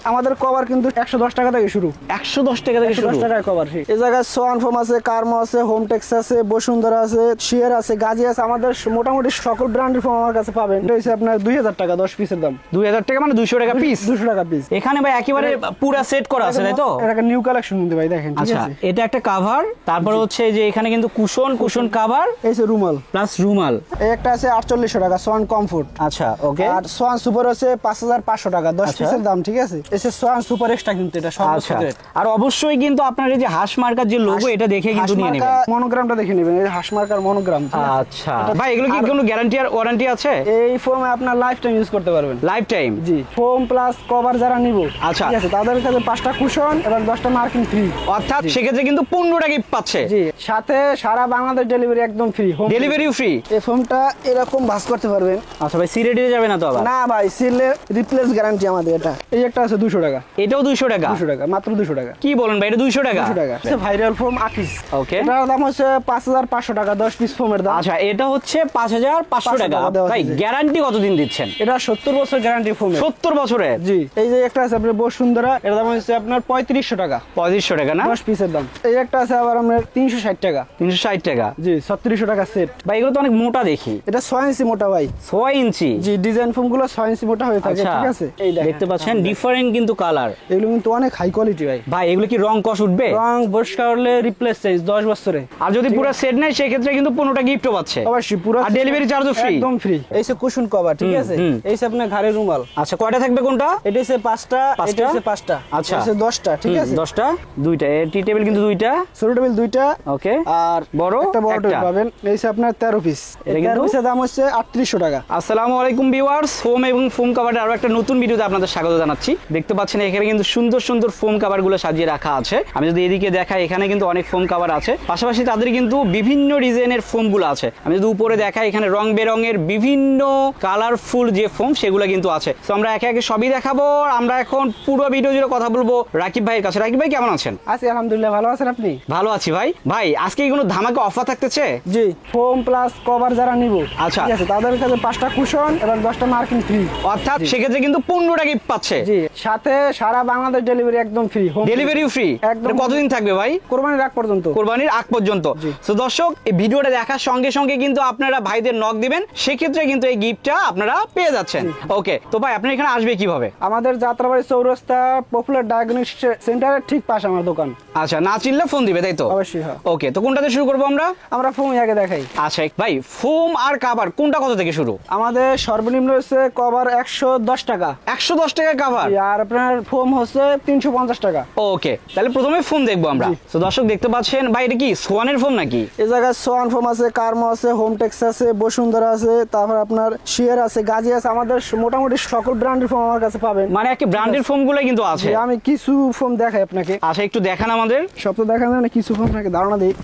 আমাদের কভার কিন্তু 110 টাকা থেকে শুরু। 110 টাকা থেকে শুরু। 110 টাকায় কভার। এই জায়গায় সোয়ান ফোম আছে, কার্মো আছে, হোমটেক্স আছে, বসুন্ধরা আছে, শিয়ার আছে, গাজী আছে। আমাদের মোটামুটি সকল ব্র্যান্ডের ফোম আমার কাছে পাবেন। এটা হচ্ছে আপনার 2000 টাকা 10 পিসের দাম। 2000 টাকা মানে 200 টাকা পিস। 200 টাকা পিস। এখানে ভাই একেবারে পুরো সেট করা আছে তাই তো? এটা নিউ কালেকশন মধ্যে ভাই দেখেন, ঠিক আছে? এটা একটা কভার, তারপর হচ্ছে যে এখানে কিন্তু কুশন কভার, এই যে রুমাল প্লাস রুমাল। এই একটা আছে 4800 টাকা সোয়ান কমফোর্ট। আচ্ছা ওকে। আর সোয়ান সুপার আছে 5500 টাকা 10 পিসের দাম, ঠিক আছে? এই যে সোয়ান সুপার এক্সট্রা কিন্তু এটা সর্বোচ্চ গ্রেড। আর অবশ্যই কিন্তু আপনার এই যে হাঁস মার্কার যে লোগো এটা দেখে কিন্তু নিয়ে নেবেন। মনোগ্রামটা দেখে নেবেন, এই হাঁস মার্কার মনোগ্রাম। আচ্ছা ভাই, এগুলো কি কোনো গ্যারান্টি আর ওয়ারেন্টি আছে? এই ফোম আপনার লাইফ টাইম ইউজ করতে পারবেন। Life time? জি। ফোম প্লাস কভার যারা নিব, আচ্ছা, ঠিক আছে, তাদের কাছে 5টা কুশন এবং 10টা মার্কিং ফ্রি। অর্থাৎ সেক্ষেত্রে কিন্তু 15টা গিফট পাচ্ছে। জি, সাথে সারা বাংলাদেশ ডেলিভারি একদম ফ্রি। Delivery free. এই ফোমটা এরকম ভাঁজ করতে পারবেন। আচ্ছা ভাই, সিলে দিয়ে যাবে না তো আবার? না ভাই, সিলে রিপ্লেস গ্যারান্টি আমাদের। এটা এই একটা আছে 200 টাকা। এটাও 200 টাকা? 200 টাকা, মাত্র 200 টাকা। কি বলেন ভাই, এটা 200 টাকা? 200 টাকা। এটা ভাইরাল ফোম আকিস। ওকে। এটার দাম হচ্ছে 5500 টাকা 10 পিস ফোমের দাম। আচ্ছা, এটা হচ্ছে 5500 টাকা। ভাই গ্যারান্টি কতদিন দিচ্ছেন? এটা 70 বছর গ্যারান্টি ফোম। 70 বছরের? জি। এই যে একটা আছে আপনার বসুন্ধরা, এর দাম হচ্ছে আপনার 3500 টাকা। 3500 টাকা না? 10 পিসের দাম। এই একটা আছে আবার আপনার 360 টাকা। 360 টাকা? জি, 3600 টাকা সেট। ভাই এগুলো তো অনেক মোটা দেখি। এটা 6 ইঞ্চি মোটা ভাই। 6 ইঞ্চি? জি, ডিজাইন ফোম গুলো 6 ইঞ্চি মোটা হয়ে থাকে, ঠিক আছে? এই দেখতে পাচ্ছেন ডিফারেন্ট কিন্তু কালার। এগুলো কিন্তু অনেক হাই কোয়ালিটি ভাই। ভাই এগুলো কি রং কস উঠবে? রং পরিষ্কার হলে রিপ্লেস চেঞ্জ 10 বছরে। আর যদি পুরো সেট নেয় সেক্ষেত্রে কিন্তু 15টা গিফটও পাচ্ছে। অবশ্যই পুরো। আর ডেলিভারি চার্জও ফ্রি? একদম ফ্রি। এই যে কুশন কভার, ঠিক আছে? এই যে আপনার ঘাড়ের রুমাল। আচ্ছা, কয়টা থাকবে কোনটা? এটা হচ্ছে 5টা, এটা হচ্ছে 5টা। আচ্ছা, এটা হচ্ছে 10টা, ঠিক আছে? 10টা, দুইটা টি টেবিল কিন্তু দুইটা, ছোট টেবিল দুইটা। ওকে। আর বড় একটা বড় টেবিল পাবেন। এই যে আপনার 13 পিস। এটা 13 পিসের দাম হচ্ছে 3800 টাকা। আসসালামু আলাইকুম ভিউয়ার্স, ফোম এবং ফোম কভারের আরো একটা নতুন ভিডিওতে আপনাদের স্বাগত জানাচ্ছি। দেখতে পাচ্ছেন এখানে কিন্তু সুন্দর সুন্দর ফোম কভার গুলো সাজিয়ে রাখা আছে। আমি যদি এদিকে দেখাই, এখানে কিন্তু অনেক ফোম কভার আছে, পাশাপাশি তাদের কিন্তু বিভিন্ন ডিজাইনের ফোম গুলো আছে। আমি যদি উপরে দেখাই, এখানে রং বেরঙের বিভিন্ন কালারফুল যে ফোম সেগুলো কিন্তু আছে। তো আমরা একে একে সবই দেখাবো। আমরা এখন পুরো ভিডিও জুড়ে কথা বলবো রাকিব ভাইয়ের কাছে। রাকিব ভাই কেমন আছেন? আছি আলহামদুলিল্লাহ, ভালো আছেন আপনি? ভালো আছি ভাই। ভাই আজকে কি কোনো ধামাকা অফার থাকতেছে? জি, ফোম প্লাস কভার যারা নিব, আচ্ছা, ঠিক আছে, তাদের কাছে 5টা কুশন এবং 10টা মার্কিং ফ্রি। অর্থাৎ সেক্ষেত্রে কিন্তু 15টা গিফট পাচ্ছে। জি, সাথে সারা বাংলাদেশ ডেলিভারি একদম ফ্রি। ডেলিভারি ফ্রি একদম। কতদিন থাকবে ভাই? কোরবানির আগ পর্যন্ত। কোরবানির আগ পর্যন্ত। তো দর্শক, এই ভিডিওটা দেখার সঙ্গে সঙ্গে কিন্তু আপনারা ভাইদের নক দিবেন, সেক্ষেত্রে কিন্তু এই গিফটটা আপনারা পেয়ে যাচ্ছেন। ওকে, তো ভাই আপনার এখানে আসবে কিভাবে? আমাদের যাত্রাবাড়ি চৌরাস্তা পপুলার ডায়াগনস্টিক সেন্টারের ঠিক পাশে আমার দোকান। আচ্ছা, না চিনলে ফোন দিবে তাই তো? অবশ্যই। হ্যাঁ। ওকে, তো কোনটাতে শুরু করবো আমরা? আমরা ফোম আগে দেখাই। আচ্ছা ভাই, ফোম আর কভার কোনটা কত থেকে শুরু? আমাদের সর্বনিম্ন হচ্ছে কভার 110 টাকা। 110 টাকা কভার? আর আপনার ফোম হচ্ছে 350 টাকা। ওকে, তাহলে প্রথমে ফোম দেখবো আমরা। তো দর্শক দেখতে পাচ্ছেন ভাই, এটা কি সোয়ানের ফোম নাকি? এই জায়গায় সোয়ান ফোম আছে, কার্মো আছে, হোমটেক্স আছে, বসুন্ধরা আছে, তারপর আপনার শিয়ার আছে, গাজী আছে। আমাদের মোটামুটি সকল ব্র্যান্ডের ফোম আমার কাছে পাবেন। মানে একটা ব্র্যান্ডের ফোম গুলো কিন্তু আছে। আমি কিছু ফোম দেখাই আপনাকে। আচ্ছা, একটু দেখান আমাদের। সব তো দেখানো না, কিছু ফোম আপনাকে ধারণা দিই।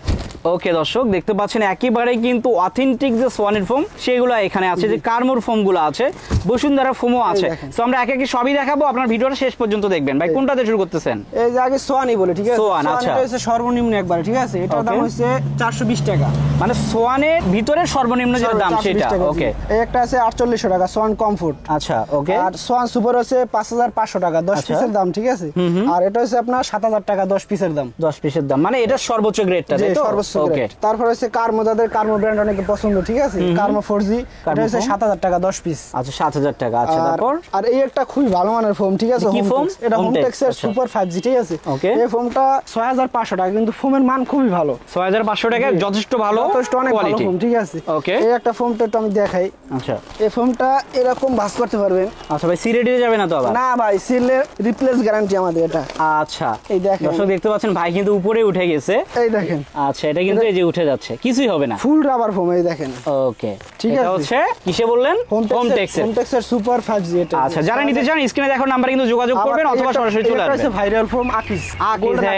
ওকে দর্শক দেখতে পাচ্ছেন একেবারে কিন্তু অথেন্টিক যে সোয়ানের ফোম সেগুলো এখানে আছে, যে কার্মোর ফোম গুলো আছে, বসুন্ধরা ফোমও আছে। তো আমরা একে একে সবই দেখাবো, আপনার ভিডিওটা শেষ পর্যন্ত দেখবেন। ভাই কোনটাতে শুরু করতেছেন? এই যে আগে সোয়ানই বলে, ঠিক আছে? সোয়ান। আচ্ছা, এটা হচ্ছে সর্বনিম্ন একবার, ঠিক আছে? এটার দাম হচ্ছে 420 টাকা। মানে সোয়ানের ভিতরে সর্বনিম্ন যেটা দাম সেটা। ওকে, এই একটা আছে 4800 টাকা সোয়ান কমফোর্ট। আচ্ছা ওকে। আর সোয়ান সুপার হচ্ছে 5500 টাকা 10 পিসের দাম, ঠিক আছে? আর এটা হচ্ছে আপনার 7000 টাকা 10 পিসের দাম। 10 পিসের দাম মানে এটা সর্বোচ্চ গ্রেডটা তাই তো? সর্বোচ্চ গ্রেড। তারপর হচ্ছে কার্মো, যাদের কার্মো ব্র্যান্ড অনেক পছন্দ, ঠিক আছে? কার্মো 4G, এটা হচ্ছে 7000 টাকা 10 পিস। আচ্ছা, 7000 টাকা। আচ্ছা, তারপর আর এই একটা খুবই ভালো মানের ফোম, ঠিক আছে? কি ফোম? এটা হোমটেক্স এর সুপার 5G, ঠিক আছে? ওকে। এই ফোমটা 6500 টাকা, কিন্তু ফোমের মান খুবই ভালো। 6500 টাকা যথেষ্ট ভালো, যথেষ্ট অনেক ভালো ফোম, ঠিক আছে? ওকে। এই একটা ফোমটা একটু আমি দেখাই। আচ্ছা, এই ফোমটা এরকম ভাঁজ করতে পারবেন। আচ্ছা ভাই, সিলে দিয়ে যাবে না তো আবার? না ভাই, সিলে রিপ্লেস গ্যারান্টি আমাদের এটা। আচ্ছা, এই দেখেন দর্শক দেখতে পাচ্ছেন ভাই কিন্তু উপরে উঠে গেছে। এই দেখেন। আচ্ছা, এটা কিন্তু এই যে উঠে যাচ্ছে, কিছুই হবে না। ফুল রাবার ফোম, এই দেখেন। ওকে, ঠিক আছে। এটা হচ্ছে কিসে বললেন? হোমটেক্স এর সুপার 5G এটা। আচ্ছা, যারা নিতে চান স্ক্রিনে দেখো নাম্বার কিন্তু যোগাযোগ করবেন অথবা সরাসরি চলে আসবেন। এটা ভাইরাল ফোম আকিস।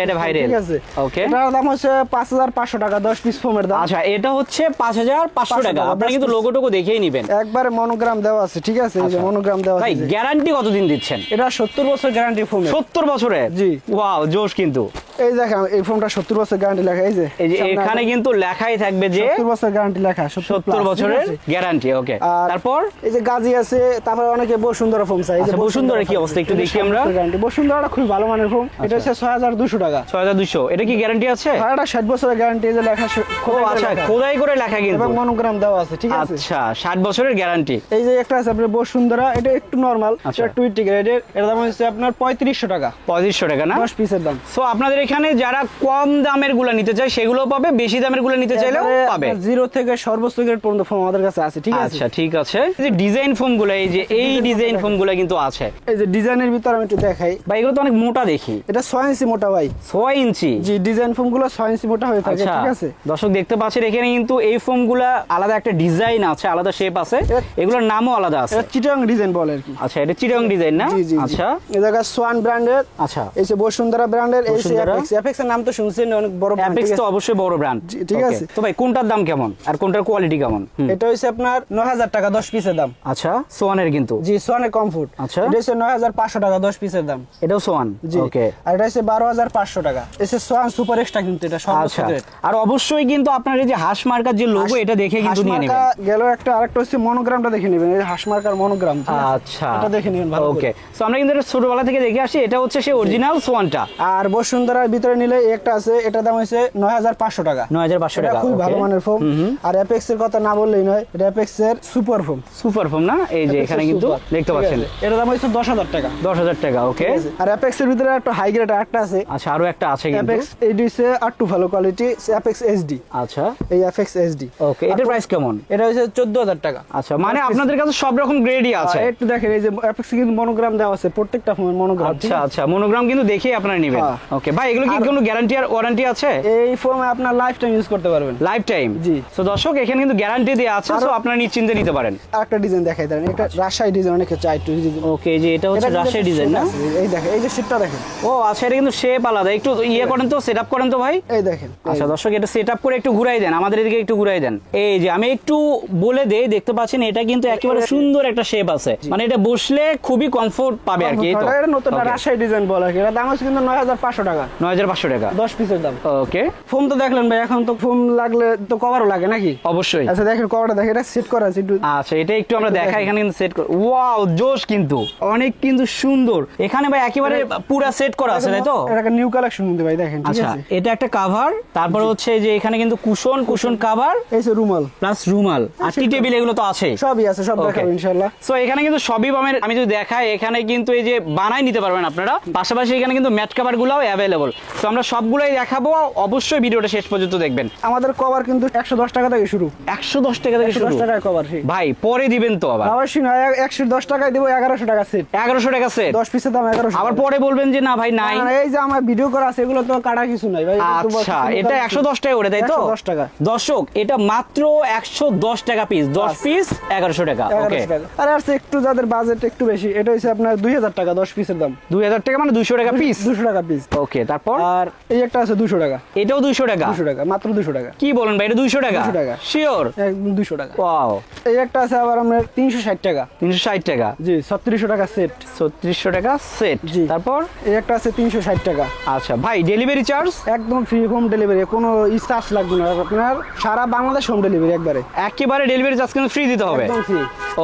এটা ভাইরাল, ঠিক আছে? ওকে। এটার দাম হচ্ছে 5500 টাকা 10 পিস ফোমের দাম। আচ্ছা, এটা হচ্ছে 5500 টাকা। আপনারা কিন্তু লোগোটুকু দেখেই নেবেন। একবারে মনোগ্রাম দেওয়া আছে, ঠিক আছে? এই যে মনোগ্রাম দেওয়া আছে। ভাই গ্যারান্টি কতদিন দিচ্ছেন? এটা 70 বছর গ্যারান্টি ফোম। 70 বছরের? জি। ওয়াও, জোশ কিন্তু। এই দেখেন এই ফোমটা 70 বছর গ্যারান্টি লেখা, এই যে এখানে কিন্তু লেখাই থাকবে যে 70 বছর গ্যারান্টি লেখা, 70 বছরের গ্যারান্টি। ওকে, তারপর এই যে গাজি আছে, তারপরে অনেকে বসুন্ধরা ফোম চাই। এই যে বসুন্ধরা কি অবস্থা একটু দেখি আমরা। বসুন্ধরাটা খুব ভালো মানের ফোম, এটা হচ্ছে 6200 টাকা। 6200, এটা কি গ্যারান্টি আছে? এটা 60 বছরের গ্যারান্টি, এই যে লেখা। আচ্ছা, খোদাই করে লেখা কিন্তু এবং মনোগ্রাম দেওয়া আছে, ঠিক আছে। আচ্ছা, 60 বছরের গ্যারান্টি। এই যে একটা আছে আপনার বসুন্ধরা, এটা একটু নরমাল, এটা টুইটি গ্রেডের, এর দাম হচ্ছে আপনার 3500 টাকা। 3500 টাকা না? 10 পিসের দাম। সো আপনাদের এখানে যারা কম দামের গুলো নিতে চায় সেগুলো পাবে, বেশি দামের গুলো নিতে চাইলেও পাবে। জিরো থেকে সর্বোচ্চ গ্রেড পর্যন্ত ফোম আমাদের কাছে আছে, ঠিক আছে। আচ্ছা, ঠিক আছে। এই যে ডিজাইন ফোম গুলো, এই যে এই ডিজাইন ফোম গুলো কিন্তু আছে। এই যে ডিজাইনের ভিতর আমি একটু দেখাই ভাই, এগুলো তো অনেক মোটা দেখি। এটা 6 ইঞ্চি মোটা ভাই। 6 ইঞ্চি? জি, ডিজাইন ফোম গুলো 6 ইঞ্চি মোটা হয়ে থাকে, ঠিক আছে। দর্শক দেখতে পাচ্ছেন এখানে কিন্তু এই ফোম গুলা আলাদা একটা ডিজাইন আছে, আলাদা শেপ আছে, এগুলোর নামও আলাদা আছে। এটা চিটাং ডিজাইন বলে আর কি। আচ্ছা, এটা চিটাং ডিজাইন না? আচ্ছা, এই জায়গা সোয়ান ব্র্যান্ডের। আচ্ছা, এই যে বসুন্ধরা ব্র্যান্ডের, এই যে অ্যাপেক্স এর নাম তো শুনছেন, অনেক বড় ব্র্যান্ড। অ্যাপেক্স তো অবশ্যই বড় ব্র্যান্ড, ঠিক আছে। তো ভাই কোনটার দাম কেমন আর কোনটার কোয়ালিটি কেমন? এটা হচ্ছে আপনার 9000 টাকা 10 পিসের দাম। আচ্ছা, সোয়ানের কিন্তু। জি, সোয়ানের কমফোর্ট। আচ্ছা, এটা হচ্ছে 9500 টাকা 10 পিসের দাম। এটাও সোয়ান। জি, ওকে। আর এটা হচ্ছে 12500 টাকা। এসে সোয়ান সুপার এক্সট্রা কিন্তু এটা সব। আচ্ছা, আর অবশ্যই কিন্তু আপনার এই যে হাঁস মার্কার যে লোগো, এটা দেখে কিন্তু নিয়ে নেবেন। গেল একটা, আরেকটা হচ্ছে মনোগ্রামটা দেখে নেবেন, এই হাঁস মার্কার মনোগ্রাম। আচ্ছা, এটা দেখে নেবেন ভালো করে। ওকে, সো আমরা কিন্তু এটা ছোটবেলা থেকে দেখে আসি, এটা হচ্ছে সেই অরিজিনাল সোয়ানটা। আর বসুন্ধরার ভিতরে নিলে একটা আছে, এটা দাম হচ্ছে 9500 টাকা। 9500 টাকা, খুব ভালো মানের ফোম। আর অ্যাপেক্স এর কথা না বললেই নয়, এটা অ্যাপেক্স এর সুপার ফোম। সুপার ফোম না? এই যে এখানে কিন্তু দেখতে পাচ্ছেন, এর দাম হচ্ছে 10000 টাকা। 10000 টাকা, ওকে। আর অ্যাপেক্স এর ভিতরে একটা হাই গ্রেড একটা আছে। আচ্ছা, আরো একটা আছে কিন্তু অ্যাপেক্স, এইটা হচ্ছে আরটু ভালো কোয়ালিটি, অ্যাপেক্স এইচডি। আচ্ছা, এই অ্যাপেক্স এইচডি। ওকে, এটার প্রাইস কেমন? এটা হচ্ছে 14000 টাকা। আচ্ছা, মানে আপনাদের কাছে সব রকম গ্রেডই আছে। একটু দেখেন, এই যে অ্যাপেক্স কিন্তু মনোগ্রাম দেওয়া আছে, প্রত্যেকটা ফোমের মনোগ্রাম। আচ্ছা আচ্ছা, মনোগ্রাম কিন্তু দেখে আপনারা নেবেন। ওকে ভাই, এগুলো কি কোনো গ্যারান্টি আর ওয়ারেন্টি আছে? এই ফোম আপনার লাইফ টাইম ইউজ করতে পারবেন। Life time? জি। সো দর্শক, এখানে কিন্তু গ্যারান্টি দেওয়া আছে, সো আপনারা নিশ্চিন্তে নিতে পারেন। আরেকটা ডিজাইন দেখাই দেন, এটা রাজশাহী ডিজাইন, অনেকে চাই একটু ডিজাইন। ওকে, যে এটা হচ্ছে রাজশাহী ডিজাইন না? এই দেখেন, এই যে শেপটা দেখেন। ও আচ্ছা, এটা কিন্তু শেপ আলাদা, একটু ইয়ে করেন তো, সেটআপ করেন তো ভাই। এই দেখেন। আচ্ছা দর্শক, এটা সেটআপ করে একটু ঘুরাই দেন, আমাদের এদিকে একটু ঘুরাই দেন। এই যে আমি একটু বলে দেই, দেখতে পাচ্ছেন এটা কিন্তু একেবারে সুন্দর একটা শেপ আছে, মানে এটা বসলে খুবই কমফোর্ট পাবে আর কি। এই তো এটা নতুন রাজশাহী ডিজাইন বলে আর কি। এটা দাম হচ্ছে কিন্তু 9500 টাকা। 9500 টাকা 10 পিসের দাম। ওকে। ফোম তো দেখলেন ভাই, এখন তো ফোম লাগলে তো কভারও লাগে নাকি? অবশ্যই। আচ্ছা দেখেন কভারটা দেখেন, এটা সেট করা আছে একটু। আচ্ছা, এটা একটু আমরা দেখাই, এখানে কিন্তু সেট করা। ওয়াও, জোশ কিন্তু অনেক কিন্তু সুন্দর। এখানে ভাই একেবারে পুরো সেট করা আছে, তাই তো? এটা নিউ কালেকশন কিন্তু ভাই, দেখেন ঠিক আচ্ছা, আছে। এটা একটা কভার, তারপর হচ্ছে যে এখানে কিন্তু কুশন কভার, এই যে রুমাল প্লাস রুমাল আর টি টেবিল, এগুলো তো আছে, সবই আছে, সব দেখাবো ইনশাআল্লাহ। সো এখানে কিন্তু সবই পাবেন। আমি যদি দেখাই, এখানে কিন্তু এই যে বানাই নিতে পারবেন আপনারা, পাশাপাশি এখানে কিন্তু ম্যাট কভার গুলাও অ্যাভেলেবল। তো আমরা সবগুলোই দেখাবো, অবশ্যই ভিডিওটা শেষ পর্যন্ত দেখবেন। আমাদের কভার কিন্তু 110 টাকা থেকে শুরু। 110 টাকা থেকে শুরু? 110 টাকায় কভার ভাই, পরে দিবেন তো আবার? অবশ্যই না, 110 টাকায় দেব, 1100 টাকা সেট। 1100 টাকা সেট? 10 পিসের দাম 1100। আবার পরে বলবেন যে না ভাই নাই। এই যে আমার ভিডিও করা আছে, এগুলো তো কাটা কিছু নাই ভাই। আচ্ছা, এটা 110 টাকা করে, তাই তো? 110 টাকা। দর্শক, এটা মাত্র 110 টাকা পিস, 10 পিস 1100 টাকা। ওকে। আর আছে একটু যাদের বাজেট একটু বেশি, এটা হচ্ছে আপনার 2000 টাকা 10 পিসের দাম। 2000 টাকা মানে 200 টাকা পিস? 200 টাকা পিস। ওকে, তারপর? আর এই একটা আছে 200 টাকা। এটাও 200 টাকা? 200 টাকা, মাত্র 200 টাকা। কি বলেন ভাই, এটা 200 টাকা? 200 টাকা শিওর? একদম 200 টাকা। ওয়াও। এই একটা আছে আবার আপনার 360 টাকা। 360 টাকা? জি, 3600 টাকা সেট। 3600 টাকা সেট। জি। তারপর? এই একটা আছে 360 টাকা। আচ্ছা ভাই, ডেলিভারি চার্জ? একদম ফ্রি, হোম ডেলিভারি, কোনো চার্জ লাগবে না আপনার, সারা বাংলাদেশ হোম ডেলিভারি একবারে। একেবারে ডেলিভারি চার্জ কিন্তু ফ্রি দিতে হবে? একদম ফ্রি।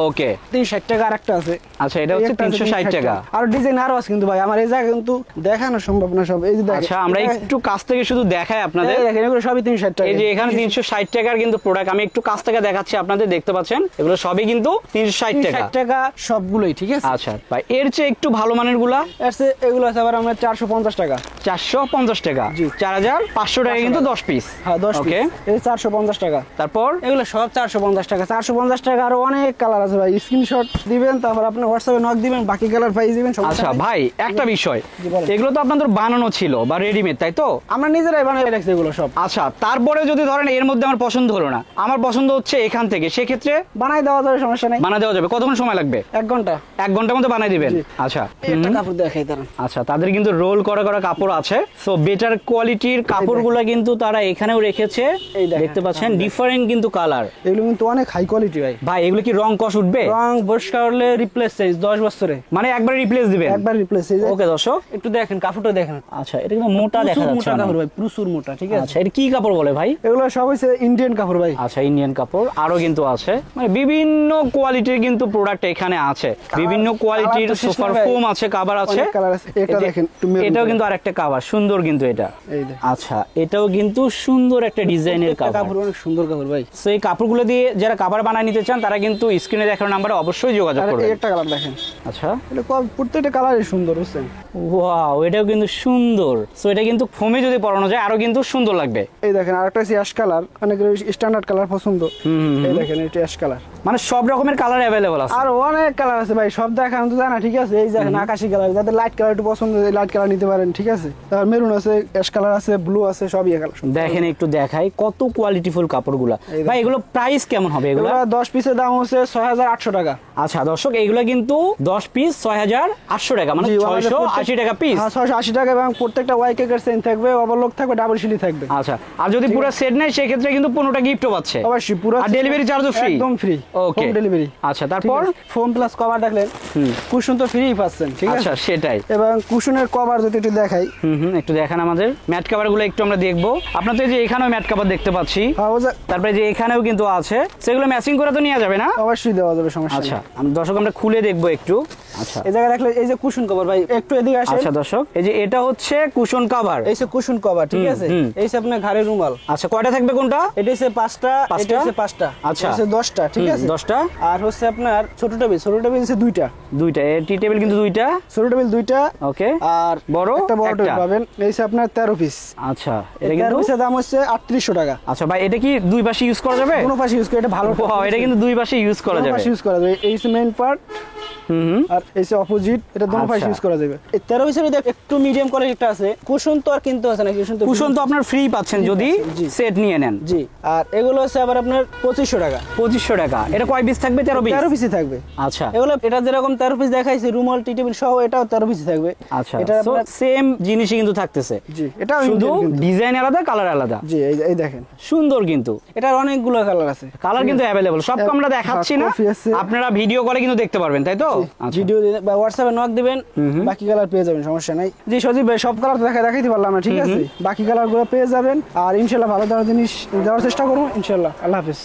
ওকে। 360 টাকা আরেকটা আছে। আচ্ছা, এটা হচ্ছে 360 টাকা। আর ডিজাইন আরো আছে কিন্তু ভাই, আমার এই জায়গা কিন্তু দেখানো সম্ভব না সব। এই যে দেখেন। আচ্ছা, আমরা একটু কাছ থেকে শুধু দেখাই আপনাদের। দেখেন, এগুলো সবই 360 টাকা। এই যে এখানে 360 টাকার কিন্তু প্রোডাক্ট, আমি একটু কাছ থেকে দেখাচ্ছি আপনাদের, দেখতে পাচ্ছেন এগুলো সবই কিন্তু 360 টাকা। 360 টাকা সবগুলোই, ঠিক আছে। আচ্ছা ভাই, এর চেয়ে একটু ভালো মানের গুলা? এগুলো আছে আবার আমরা 450 টাকা। 450 টাকা? জি। 4500 টাকা কিন্তু 10 পিস? হ্যাঁ, 10 ওকে। এই 450 টাকা। তারপর? এগুলো সব 450 টাকা। 450 টাকা আরো অনেক কালার আছে ভাই, স্ক্রিনশট দিবেন, তারপর আপনি হোয়াটসঅ্যাপে নক দিবেন, বাকি কালার পাই দিবেন। আচ্ছা ভাই, একটা বিষয়, এগুলো তো আপনাদের বানানো ছিল বা রেডিমেড, তাই তো? আমরা নিজেরাই বানিয়ে রাখছি এগুলো সব। আচ্ছা, তারপরে যদি ধরেন এর মধ্যে আমার পছন্দ হলো না, আমার পছন্দ হচ্ছে এখান থেকে, সেক্ষেত্রে বানাই দেওয়া যাবে, সমস্যা নাই। বানাই দেওয়া যাবে? কতক্ষণ সময় লাগবে? 1 ঘন্টা। 1 ঘন্টার মধ্যে বানাই দিবেন? আচ্ছা। একটা কাপড় দেখাই দাঁড়ান। আচ্ছা, তাদের কিন্তু রোল করা কাপড় আছে। সো বেটার কোয়ালিটির কাপড়গুলো কিন্তু তারা এখানেও রেখেছে, এই দেখেন, দেখতে পাচ্ছেন ডিফারেন্ট কিন্তু কালার। এগুলো কিন্তু অনেক হাই কোয়ালিটি ভাই। ভাই এগুলো কি রং কস উঠবে? রং পরিষ্কার হলে রিপ্লেস চাই 10 বছরে, মানে একবার রিপ্লেস দিবেন? একবার রিপ্লেস। ওকে দর্শক একটু দেখেন কাপড়টা দেখেন। আচ্ছা এটা কিন্তু মোটা দেখা প্রচুর যাচ্ছে মোটা অনেক। কাপড় ভাই, প্রচুর মোটা, ঠিক আছে। আচ্ছা এটা কি কাপড় বলে ভাই? এগুলো সব হচ্ছে ইন্ডিয়ান কাপড় ভাই। আচ্ছা ইন্ডিয়ান কাপড় আরো কিন্তু আছে, মানে বিভিন্ন কোয়ালিটির কিন্তু প্রোডাক্ট এখানে আছে, বিভিন্ন কোয়ালিটির কালার তো শেষ সোফার না ভাই। ফোম আছে, কভার আছে। অনেক কালার আছে। এটা দেখেন একটু মেরুন এটাও কালার। কিন্তু আরেকটা কভার, সুন্দর কিন্তু এটা। এই দেখেন আচ্ছা এটাও কিন্তু সুন্দর একটা ডিজাইনের কাপড়, কাপড়। অনেক সুন্দর কাপড় ভাই। সো এই কাপড়গুলো দিয়ে যারা কভার বানায় নিতে চান তারা কিন্তু স্ক্রিনে দেখানো নাম্বারে অবশ্যই যোগাযোগ আর করবেন। এই একটা কালার দেখেন, আচ্ছা এটা প্রত্যেকটা কালারই সুন্দর, বুঝছেন। ওয়াও এটাও কিন্তু সুন্দর। সো এটা কিন্তু ফোমে যদি পরানো যায় আরো কিন্তু সুন্দর লাগবে। এই দেখেন আরেকটা আছে অ্যাশ কালার, অনেক স্ট্যান্ডার্ড কালার পছন্দ। এই দেখেন এটা অ্যাশ কালার। মানে সব রকমের কালার অ্যাভেলেবল আছে। আর অনেক কালার আছে ভাই, সব দেখানো তো যায় না, ঠিক আছে। এই দেখেন আকাশি কালার, যাদের লাইট কালার একটু পছন্দ লাইট কালার নিতে পারেন, ঠিক আছে। তারপর মেরুন আছে, অ্যাশ কালার আছে, ব্লু আছে, সবই কালার। দেখেন একটু দেখাই কত কোয়ালিটিফুল কাপড়গুলা। এই ভাই এগুলো প্রাইস কেমন হবে এগুলো? এগুলো 10 পিসের দাম হচ্ছে 6800 টাকা। আচ্ছা দর্শক এইগুলো কিন্তু 10 পিস 6800 টাকা, মানে জি, আমাদের 680 টাকা পিস। হ্যাঁ 680 টাকা, এবং প্রত্যেকটা ওয়াই কেকের চেইন থাকবে, ওভারলক থাকবে, ডাবল শিলি থাকবে। আচ্ছা আর যদি পুরো সেট নেয় সেক্ষেত্রে কিন্তু 15টা গিফটও পাচ্ছে। অবশ্যই পুরো আর ডেলিভারি চার্জও ফ্রি? একদম ফ্রি, ওকে হোম ডেলিভারি। আচ্ছা তারপর ফোম প্লাস কভার দেখলেন, কুশন তো ফ্রি পাচ্ছেন, ঠিক আছে। আচ্ছা সেটাই। এবং কুশনের কভার যদি একটু দেখাই, একটু দেখান আমাদের ম্যাট কভার গুলো একটু আমরা দেখবো। আপনার তো এই যে এখানেও ম্যাট কভার দেখতে পাচ্ছি, হ্যাঁ তারপরে যে এখানেও কিন্তু আছে, সেগুলো ম্যাচিং করে তো নেওয়া যাবে না? অবশ্যই দেওয়া যাবে, সমস্যা আচ্ছা নেই। দর্শক আমরা খুলে দেখবো একটু। আচ্ছা এই জায়গায় দেখলে এই যে কুশন কভার ভাই, একটু এদিকে আসেন। আচ্ছা দর্শক এই যে এটা হচ্ছে কুশন কভার, এই যে কুশন কভার, ঠিক আছে। এই যে আপনার ঘাড়ের রুমাল। আচ্ছা কয়টা থাকবে কোনটা? এটা হচ্ছে 5টা, এটা হচ্ছে 5টা, আচ্ছা। এটা হচ্ছে 10টা, ঠিক আছে। 10টা। আর হচ্ছে আপনার ছোট টেবিল হচ্ছে 2টা, দুইটা টি টেবিল কিন্তু দুইটা। ছোট টেবিল 2টা, ওকে আর বড় একটা বড় টেবিল একটা। পাবেন। এই যে আপনার 13 পিস। আচ্ছা এটা এটা কিন্তু পিসের দাম হচ্ছে 3800 টাকা। আচ্ছা ভাই এটা কি দুই পাশে ইউজ করা যাবে? কোনো পাশে ইউজ করে, এটা ভালো। ওয়াও এটা কিন্তু দুই পাশে ইউজ করা কোনো যাবে। পাশে ইউজ করা যাবে। এই যে মেইন পার্ট, আর এই যে অপোজিট, এটা দোনো পাশে আচ্ছা। ইউজ করা যাবে। এই 13 পিসের মধ্যে একটু মিডিয়াম কোয়ালিটিটা আছে। কুশন তো আর কিনতে আছে না, কুশন তো আপনার ফ্রি পাচ্ছেন যদি জি। সেট নিয়ে নেন। জি। আর এগুলো হচ্ছে আবার আপনার 2500 টাকা। 2500 টাকা। এটা কয় পিস থাকবে? 13 পিস। 13 পিসই থাকবে। আচ্ছা এগুলো এটা যেরকম 13 পিস দেখাইছি, রুমাল টি টেবিল সহ, এটাও 13 পিসই থাকবে। আচ্ছা এটা সো আপনার সেম জিনিসই কিন্তু থাকতেছে, জি, এটাও শুধু Indian কিন্তু। ডিজাইন আলাদা, কালার আলাদা। জি, এই দেখেন সুন্দর কিন্তু এটার অনেকগুলো কালার আছে। কালার কিন্তু অ্যাভেলেবল, সব তো আমরা দেখাচ্ছি না, কফি আছে। আপনারা ভিডিও কলে কিন্তু দেখতে পারবেন, তাই তো? আচ্ছা ভিডিও বা হোয়াটসঅ্যাপে নক দিবেন, বাকি কালার পেয়ে যাবেন, সমস্যা নাই। জি সজীব ভাই, সব কালার তো দেখাইতে পারলাম না, ঠিক আছে। বাকি কালার গুলো পেয়ে যাবেন, আর ইনশাল্লাহ ভালো দেওয়ার জিনিস দেওয়ার চেষ্টা করবো, ইনশাল্লাহ। আল্লাহ হাফেজ।